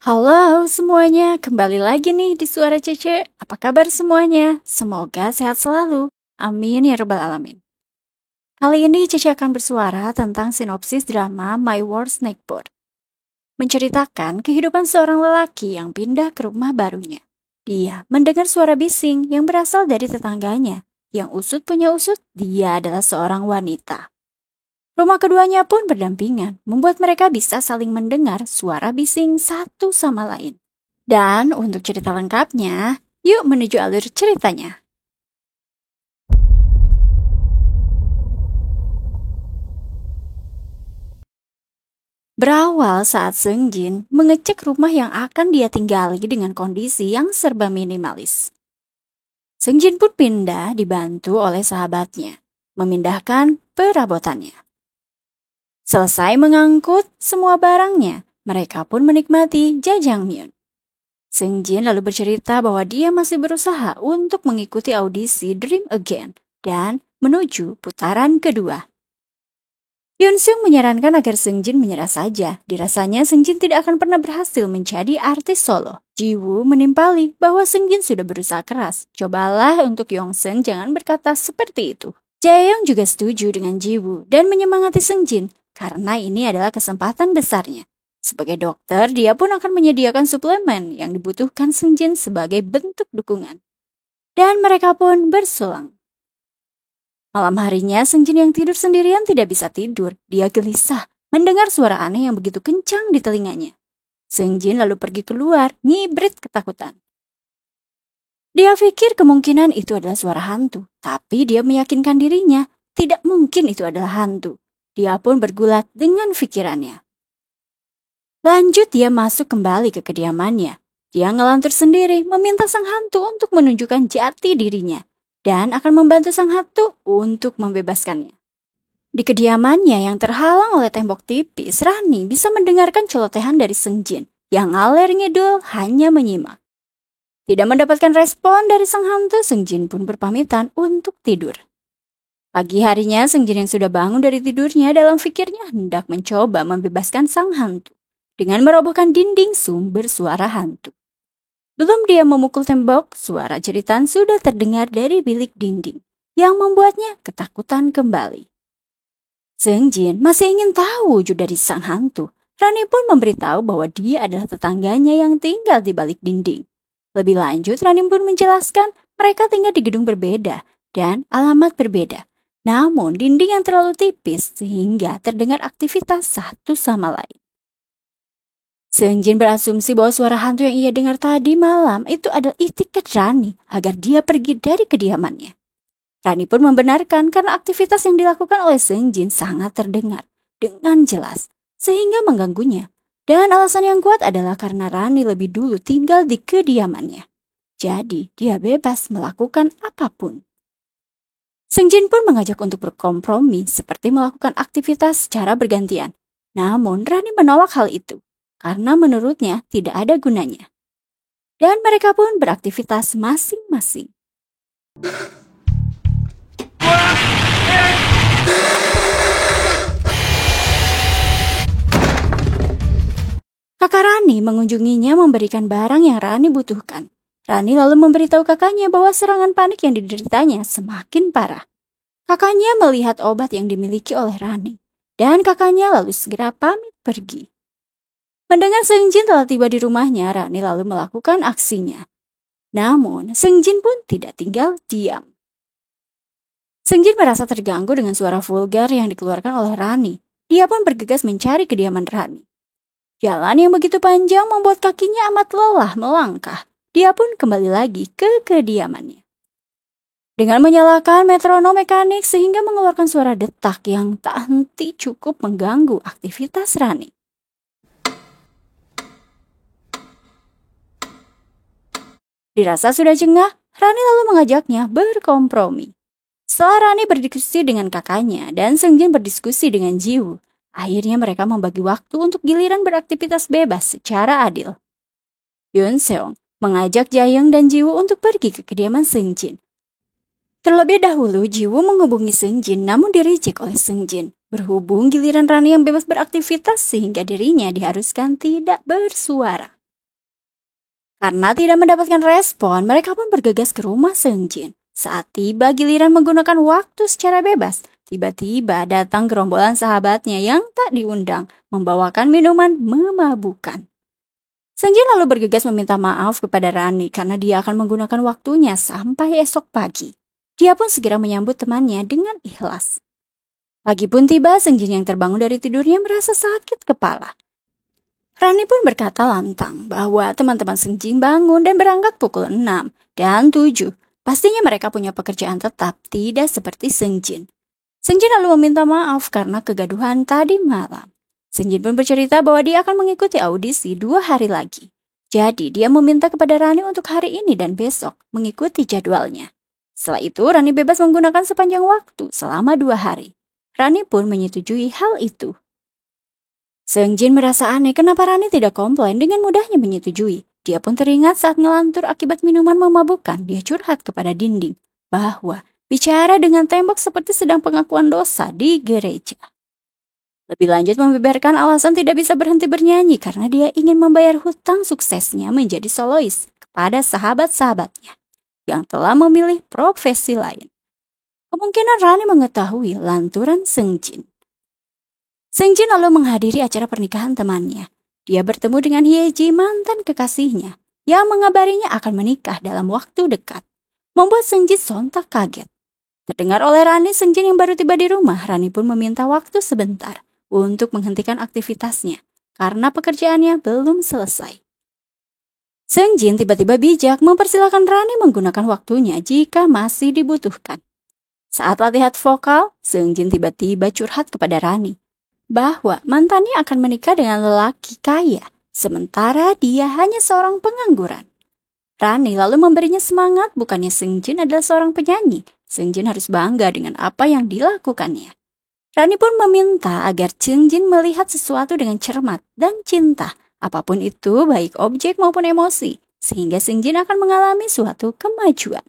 Halo semuanya, kembali lagi nih di Suara Cece. Apa kabar semuanya? Semoga sehat selalu. Amin ya rabbal alamin. Kali ini Cece akan bersuara tentang sinopsis drama My Worst Neighbor. Menceritakan kehidupan seorang lelaki yang pindah ke rumah barunya. Dia mendengar suara bising yang berasal dari tetangganya. Yang usut punya usut, dia adalah seorang wanita. Rumah keduanya pun berdampingan, membuat mereka bisa saling mendengar suara bising satu sama lain. Dan untuk cerita lengkapnya, yuk menuju alur ceritanya. Berawal saat Seungjin mengecek rumah yang akan dia tinggali dengan kondisi yang serba minimalis. Seungjin pun pindah dibantu oleh sahabatnya, memindahkan perabotannya. Selesai mengangkut semua barangnya, mereka pun menikmati jajangmyeon. Seungjin lalu bercerita bahwa dia masih berusaha untuk mengikuti audisi Dream Again dan menuju putaran kedua. Yoon-seung menyarankan agar Seungjin menyerah saja. Dirasanya Seungjin tidak akan pernah berhasil menjadi artis solo. Ji-woo menimpali bahwa Seungjin sudah berusaha keras. Cobalah untuk Yong-seung jangan berkata seperti itu. Jae-young juga setuju dengan Ji-woo dan menyemangati Seungjin karena ini adalah kesempatan besarnya. Sebagai dokter, dia pun akan menyediakan suplemen yang dibutuhkan Seungjin sebagai bentuk dukungan. Dan mereka pun bersulang. Malam harinya, Seungjin yang tidur sendirian tidak bisa tidur. Dia gelisah mendengar suara aneh yang begitu kencang di telinganya. Seungjin lalu pergi keluar, ngibrit ketakutan. Dia pikir kemungkinan itu adalah suara hantu, tapi dia meyakinkan dirinya tidak mungkin itu adalah hantu. Dia pun bergulat dengan pikirannya. Lanjut dia masuk kembali ke kediamannya. Dia ngelantur sendiri meminta sang hantu untuk menunjukkan jati dirinya dan akan membantu sang hantu untuk membebaskannya. Di kediamannya yang terhalang oleh tembok tipis, Rani bisa mendengarkan celotehan dari Seungjin yang ngaler ngidul hanya menyimak. Tidak mendapatkan respon dari sang hantu, Seungjin pun berpamitan untuk tidur. Pagi harinya, Seungjin yang sudah bangun dari tidurnya dalam pikirnya hendak mencoba membebaskan sang hantu dengan merobohkan dinding sumber suara hantu. Belum dia memukul tembok, suara jeritan sudah terdengar dari bilik dinding yang membuatnya ketakutan kembali. Seungjin masih ingin tahu wujud dari sang hantu. Rani pun memberitahu bahwa dia adalah tetangganya yang tinggal di balik dinding. Lebih lanjut, Rani pun menjelaskan mereka tinggal di gedung berbeda dan alamat berbeda. Namun dinding yang terlalu tipis sehingga terdengar aktivitas satu sama lain. Seungjin berasumsi bahwa suara hantu yang ia dengar tadi malam itu adalah itikat Rani agar dia pergi dari kediamannya. Rani pun membenarkan karena aktivitas yang dilakukan oleh Seungjin sangat terdengar dengan jelas sehingga mengganggunya. Dan alasan yang kuat adalah karena Rani lebih dulu tinggal di kediamannya. Jadi dia bebas melakukan apapun. Seungjin pun mengajak untuk berkompromi seperti melakukan aktivitas secara bergantian. Namun Rani menolak hal itu karena menurutnya tidak ada gunanya. Dan mereka pun beraktivitas masing-masing. Kakak Rani mengunjunginya memberikan barang yang Rani butuhkan. Rani lalu memberitahu kakaknya bahwa serangan panik yang dideritanya semakin parah. Kakaknya melihat obat yang dimiliki oleh Rani. Dan kakaknya lalu segera pamit pergi. Mendengar Seungjin telah tiba di rumahnya, Rani lalu melakukan aksinya. Namun, Seungjin pun tidak tinggal diam. Seungjin merasa terganggu dengan suara vulgar yang dikeluarkan oleh Rani. Dia pun bergegas mencari kediaman Rani. Jalan yang begitu panjang membuat kakinya amat lelah melangkah. Dia pun kembali lagi ke kediamannya. Dengan menyalakan metronom mekanik sehingga mengeluarkan suara detak yang tak henti cukup mengganggu aktivitas Rani. Dirasa sudah jengah, Rani lalu mengajaknya berkompromi. Setelah Rani berdiskusi dengan kakaknya dan Seungjin berdiskusi dengan Ji-woo, akhirnya mereka membagi waktu untuk giliran beraktivitas bebas secara adil. Yoon-seung mengajak Jae-young dan Ji-woo untuk pergi ke kediaman Seungjin. Terlebih dahulu, Ji-woo menghubungi Seungjin namun direjek oleh Seungjin. Berhubung giliran Rani yang bebas beraktivitas sehingga dirinya diharuskan tidak bersuara. Karena tidak mendapatkan respon, mereka pun bergegas ke rumah Seungjin. Saat tiba giliran menggunakan waktu secara bebas, tiba-tiba datang gerombolan sahabatnya yang tak diundang, membawakan minuman memabukkan. Seungjin lalu bergegas meminta maaf kepada Rani karena dia akan menggunakan waktunya sampai esok pagi. Dia pun segera menyambut temannya dengan ikhlas. Pagi pun tiba, Seungjin yang terbangun dari tidurnya merasa sakit kepala. Rani pun berkata lantang bahwa teman-teman Seungjin bangun dan berangkat pukul 6 dan 7. Pastinya mereka punya pekerjaan tetap, tidak seperti Seungjin. Seungjin lalu meminta maaf karena kegaduhan tadi malam. Seungjin pun bercerita bahwa dia akan mengikuti audisi 2 hari lagi. Jadi dia meminta kepada Rani untuk hari ini dan besok mengikuti jadwalnya. Setelah itu Rani bebas menggunakan sepanjang waktu selama 2 hari. Rani pun menyetujui hal itu. Seungjin merasa aneh kenapa Rani tidak komplain dengan mudahnya menyetujui. Dia pun teringat saat ngelantur akibat minuman memabukkan, dia curhat kepada dinding bahwa bicara dengan tembok seperti sedang pengakuan dosa di gereja. Lebih lanjut membeberkan alasan tidak bisa berhenti bernyanyi karena dia ingin membayar hutang suksesnya menjadi solois kepada sahabat-sahabatnya yang telah memilih profesi lain. Kemungkinan Rani mengetahui lanturan Seungjin. Seungjin lalu menghadiri acara pernikahan temannya. Dia bertemu dengan Hyeji, mantan kekasihnya, yang mengabarinya akan menikah dalam waktu dekat. Membuat Seungjin sontak kaget. Terdengar oleh Rani, Seungjin yang baru tiba di rumah, Rani pun meminta waktu sebentar untuk menghentikan aktivitasnya karena pekerjaannya belum selesai. Seungjin tiba-tiba bijak mempersilahkan Rani menggunakan waktunya jika masih dibutuhkan. Saat latihan vokal, Seungjin tiba-tiba curhat kepada Rani bahwa mantannya akan menikah dengan lelaki kaya, sementara dia hanya seorang pengangguran. Rani lalu memberinya semangat, bukannya Seungjin adalah seorang penyanyi. Seungjin harus bangga dengan apa yang dilakukannya. Rani pun meminta agar Seungjin melihat sesuatu dengan cermat dan cinta, apapun itu baik objek maupun emosi, sehingga Seungjin akan mengalami suatu kemajuan.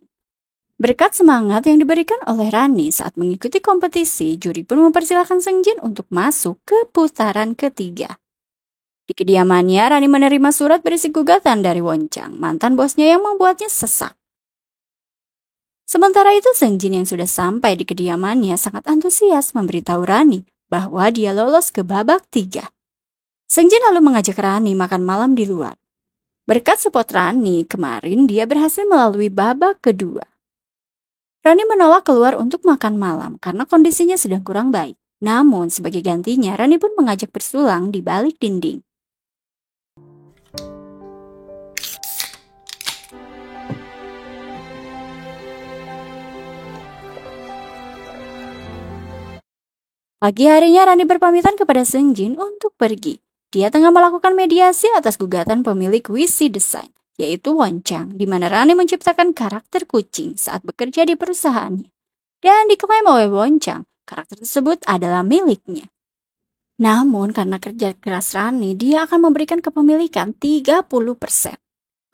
Berkat semangat yang diberikan oleh Rani saat mengikuti kompetisi, juri pun mempersilahkan Seungjin untuk masuk ke putaran ketiga. Di kediamannya, Rani menerima surat berisi gugatan dari Wonchang, mantan bosnya yang membuatnya sesak. Sementara itu, Seungjin yang sudah sampai di kediamannya sangat antusias memberitahu Rani bahwa dia lolos ke babak 3. Seungjin lalu mengajak Rani makan malam di luar. Berkat support Rani, kemarin dia berhasil melalui babak kedua. Rani menolak keluar untuk makan malam karena kondisinya sedang kurang baik. Namun sebagai gantinya, Rani pun mengajak bersulang di balik dinding. Pagi harinya Rani berpamitan kepada Seungjin untuk pergi. Dia tengah melakukan mediasi atas gugatan pemilik WC Design, yaitu Wonchang, di mana Rani menciptakan karakter kucing saat bekerja di perusahaannya. Dan diklaim oleh Wonchang, karakter tersebut adalah miliknya. Namun karena kerja keras Rani, dia akan memberikan kepemilikan 30%.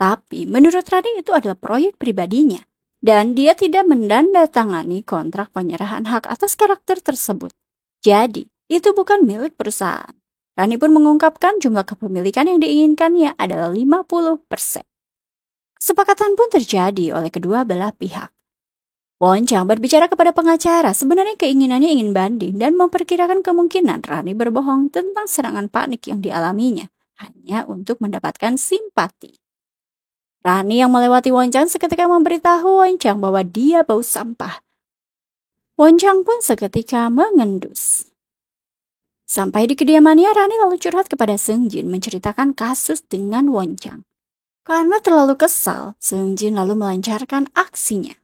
Tapi menurut Rani itu adalah proyek pribadinya. Dan dia tidak menandatangani kontrak penyerahan hak atas karakter tersebut. Jadi, itu bukan milik perusahaan. Rani pun mengungkapkan jumlah kepemilikan yang diinginkannya adalah 50%. Kesepakatan pun terjadi oleh kedua belah pihak. Wonchang berbicara kepada pengacara, sebenarnya keinginannya ingin banding dan memperkirakan kemungkinan Rani berbohong tentang serangan panik yang dialaminya, hanya untuk mendapatkan simpati. Rani yang melewati Wonchang seketika memberitahu Wonchang bahwa dia bau sampah. Wonchang pun seketika mengendus. Sampai di kediamannya, Rani lalu curhat kepada Seungjin menceritakan kasus dengan Wonchang. Karena terlalu kesal, Seungjin lalu melancarkan aksinya.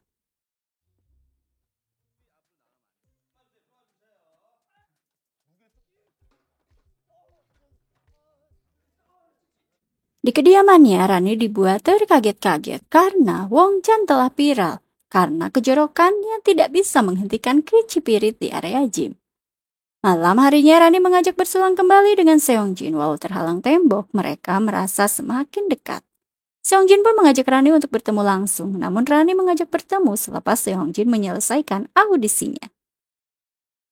Di kediamannya, Rani dibuat terkaget-kaget karena Wonchang telah viral karena kejorokannya tidak bisa menghentikan kicipirit di area gym. Malam harinya Rani mengajak bersulang kembali dengan Seungjin. Walau terhalang tembok, mereka merasa semakin dekat. Seungjin pun mengajak Rani untuk bertemu langsung, namun Rani mengajak bertemu selepas Seungjin menyelesaikan audisinya.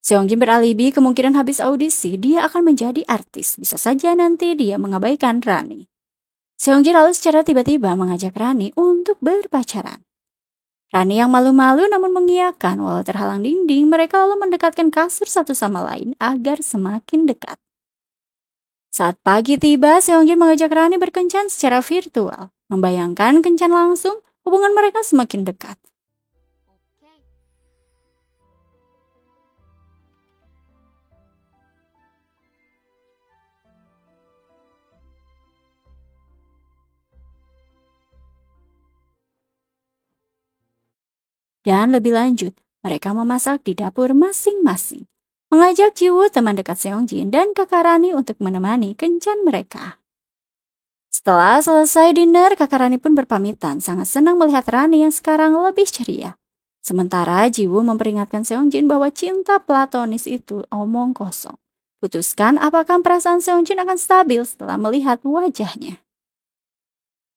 Seungjin beralibi kemungkinan habis audisi dia akan menjadi artis. Bisa saja nanti dia mengabaikan Rani. Seongjin lalu secara tiba-tiba mengajak Rani untuk berpacaran. Rani yang malu-malu namun mengiyakan walau terhalang dinding, mereka lalu mendekatkan kasur satu sama lain agar semakin dekat. Saat pagi tiba, Seongjin mengajak Rani berkencan secara virtual. Membayangkan kencan langsung, hubungan mereka semakin dekat. Dan lebih lanjut, mereka memasak di dapur masing-masing. Mengajak Jiwoo, teman dekat Seongjin, dan kakak Rani untuk menemani kencan mereka. Setelah selesai dinner, kakak Rani pun berpamitan, sangat senang melihat Rani yang sekarang lebih ceria. Sementara Jiwoo memperingatkan Seongjin bahwa cinta platonis itu omong kosong. Putuskan apakah perasaan Seongjin akan stabil setelah melihat wajahnya.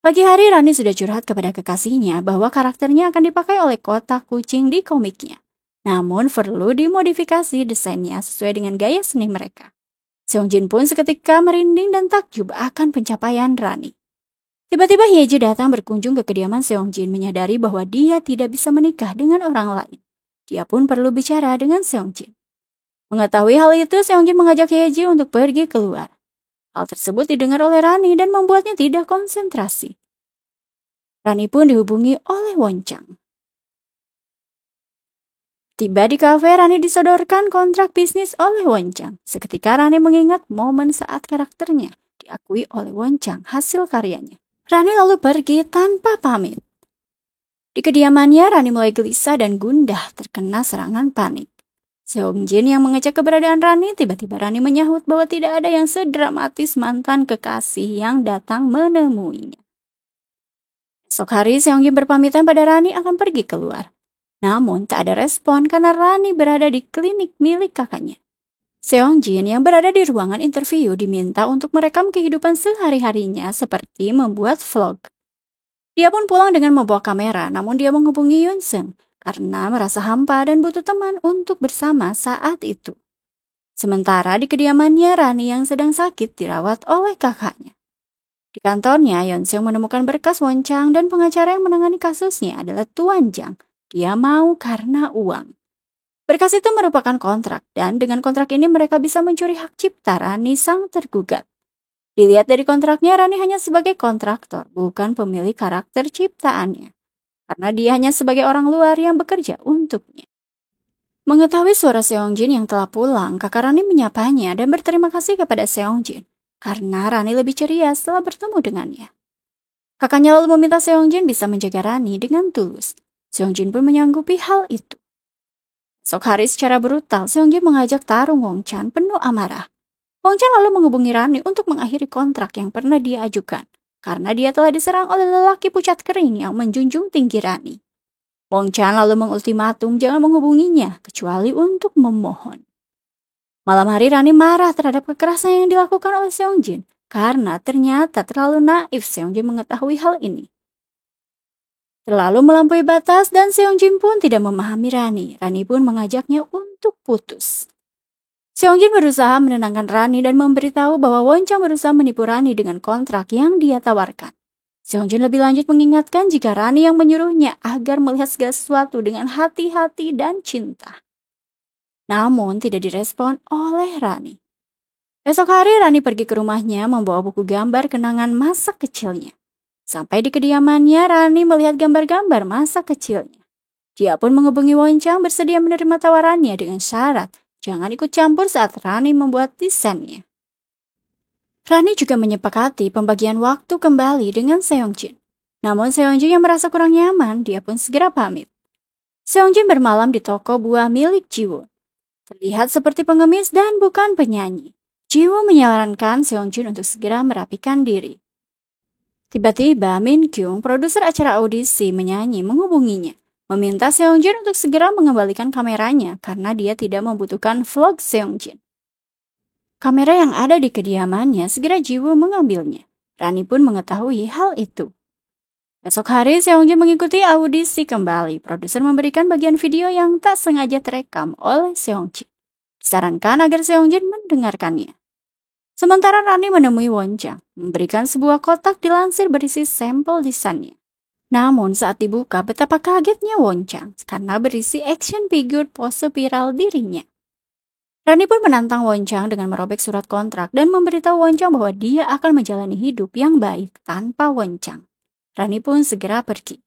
Pagi hari Rani sudah curhat kepada kekasihnya bahwa karakternya akan dipakai oleh kotak kucing di komiknya. Namun perlu dimodifikasi desainnya sesuai dengan gaya seni mereka. Seongjin pun seketika merinding dan takjub akan pencapaian Rani. Tiba-tiba Hyeji datang berkunjung ke kediaman Seongjin, menyadari bahwa dia tidak bisa menikah dengan orang lain. Dia pun perlu bicara dengan Seongjin. Mengetahui hal itu, Seongjin mengajak Hyeji untuk pergi keluar. Hal tersebut didengar oleh Rani dan membuatnya tidak konsentrasi. Rani pun dihubungi oleh Wonchang. Tiba di kafe, Rani disodorkan kontrak bisnis oleh Wonchang. Seketika Rani mengingat momen saat karakternya diakui oleh Wonchang hasil karyanya. Rani lalu pergi tanpa pamit. Di kediamannya, Rani mulai gelisah dan gundah terkena serangan panik. Seongjin yang mengecek keberadaan Rani, tiba-tiba Rani menyahut bahwa tidak ada yang sedramatis mantan kekasih yang datang menemuinya. Esok hari, Seongjin berpamitan pada Rani akan pergi keluar. Namun tak ada respon karena Rani berada di klinik milik kakaknya. Seongjin yang berada di ruangan interview diminta untuk merekam kehidupan sehari-harinya seperti membuat vlog. Dia pun pulang dengan membawa kamera, namun dia menghubungi Yoon-seung karena merasa hampa dan butuh teman untuk bersama saat itu. Sementara di kediamannya, Rani yang sedang sakit dirawat oleh kakaknya. Di kantornya, Yoon-seung menemukan berkas Wonchang dan pengacara yang menangani kasusnya adalah Tuan Jang. Dia mau karena uang. Berkas itu merupakan kontrak, dan dengan kontrak ini mereka bisa mencuri hak cipta Rani sang tergugat. Dilihat dari kontraknya, Rani hanya sebagai kontraktor, bukan pemilik karakter ciptaannya. Karena dia hanya sebagai orang luar yang bekerja untuknya. Mengetahui suara Seongjin yang telah pulang, kakak Rani menyapanya dan berterima kasih kepada Seongjin. Karena Rani lebih ceria setelah bertemu dengannya. Kakaknya lalu meminta Seongjin bisa menjaga Rani dengan tulus. Seongjin pun menyanggupi hal itu. Esok hari secara brutal, Seongjin mengajak tarung Wonchang penuh amarah. Wonchang lalu menghubungi Rani untuk mengakhiri kontrak yang pernah dia ajukan. Karena dia telah diserang oleh lelaki pucat kering yang menjunjung tinggi Rani. Wonchang lalu mengultimatum jangan menghubunginya kecuali untuk memohon. Malam hari Rani marah terhadap kekerasan yang dilakukan oleh Seongjin karena ternyata terlalu naif Seongjin mengetahui hal ini. Terlalu melampaui batas dan Seongjin pun tidak memahami Rani. Rani pun mengajaknya untuk putus. Seongjin berusaha menenangkan Rani dan memberitahu bahwa Wonchang berusaha menipu Rani dengan kontrak yang dia tawarkan. Seongjin lebih lanjut mengingatkan jika Rani yang menyuruhnya agar melihat segala sesuatu dengan hati-hati dan cinta. Namun tidak direspon oleh Rani. Esok hari Rani pergi ke rumahnya membawa buku gambar kenangan masa kecilnya. Sampai di kediamannya, Rani melihat gambar-gambar masa kecilnya. Dia pun menghubungi Wonchang bersedia menerima tawarannya dengan syarat jangan ikut campur saat Rani membuat desainnya. Rani juga menyepakati pembagian waktu kembali dengan Seongjin. Namun Seongjin yang merasa kurang nyaman, dia pun segera pamit. Seongjin bermalam di toko buah milik Jiwoo. Terlihat seperti pengemis dan bukan penyanyi. Jiwoo menyarankan Seongjin untuk segera merapikan diri. Tiba-tiba Min Kyung, produser acara audisi menyanyi, menghubunginya. Meminta Seongjin untuk segera mengembalikan kameranya karena dia tidak membutuhkan vlog Seongjin. Kamera yang ada di kediamannya segera Jiwoo mengambilnya. Rani pun mengetahui hal itu. Esok hari Seongjin mengikuti audisi kembali. Produser memberikan bagian video yang tak sengaja terekam oleh Seongjin. Disarankan agar Seongjin mendengarkannya. Sementara Rani menemui Wonchang, memberikan sebuah kotak dilansir berisi sampel desainnya. Namun saat dibuka betapa kagetnya Wonchang karena berisi action figure pose viral dirinya. Rani pun menantang Wonchang dengan merobek surat kontrak dan memberitahu Wonchang bahwa dia akan menjalani hidup yang baik tanpa Wonchang. Rani pun segera pergi.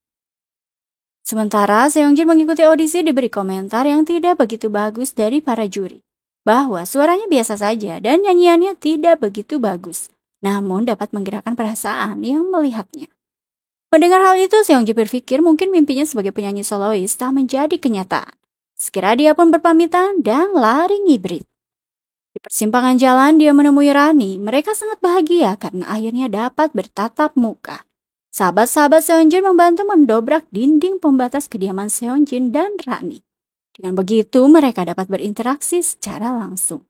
Sementara Seongjin mengikuti audisi diberi komentar yang tidak begitu bagus dari para juri. Bahwa suaranya biasa saja dan nyanyiannya tidak begitu bagus. Namun dapat menggerakkan perasaan yang melihatnya. Mendengar hal itu, Seongjin berpikir mungkin mimpinya sebagai penyanyi solois tak menjadi kenyataan. Segera dia pun berpamitan dan lari ngibrit. Di persimpangan jalan dia menemui Rani. Mereka sangat bahagia karena akhirnya dapat bertatap muka. Sahabat-sahabat Seongjin membantu mendobrak dinding pembatas kediaman Seongjin dan Rani. Dengan begitu mereka dapat berinteraksi secara langsung.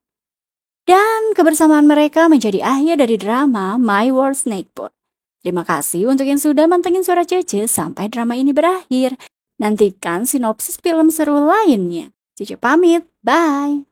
Dan kebersamaan mereka menjadi akhir dari drama My World Snakebot. Terima kasih untuk yang sudah mantengin suara Cece sampai drama ini berakhir. Nantikan sinopsis film seru lainnya. Cece pamit, bye!